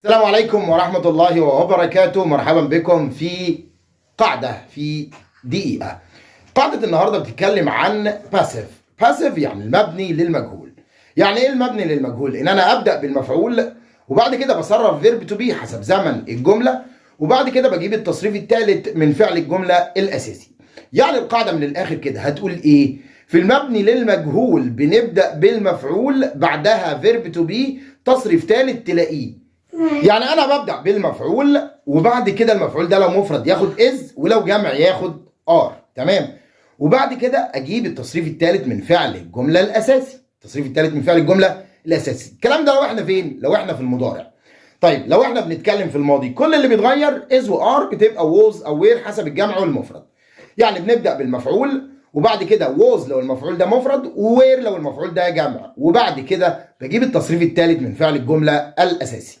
السلام عليكم ورحمة الله وبركاته. مرحبا بكم في قاعدة في دقيقة. قاعدة النهاردة بتتكلم عن باسيف يعني المبني للمجهول. يعني ايه المبني للمجهول؟ ان انا ابدأ بالمفعول وبعد كده بصرف فيرب تو بي حسب زمن الجملة، وبعد كده بجيب التصريف الثالث من فعل الجملة الاساسي. يعني القاعدة من الاخر كده هتقول ايه؟ في المبني للمجهول بنبدأ بالمفعول بعدها فيرب تو بي تصريف ثالث تلاقيه. يعني انا ببدا بالمفعول وبعد كده المفعول ده لو مفرد ياخد از ولو جمع ياخد ار، تمام. وبعد كده اجيب التصريف الثالث من فعل الجمله الاساسي. التصريف الثالث من فعل الجمله الاساسي. الكلام ده لو احنا فين؟ لو احنا في المضارع. طيب لو احنا بنتكلم في الماضي كل اللي بيتغير از وار بتبقى ووز او وير حسب الجمع والمفرد. يعني بنبدا بالمفعول وبعد كده ووز لو المفعول ده مفرد ووير لو المفعول ده جمع، وبعد كده بجيب التصريف الثالث من فعل الجمله الاساسي.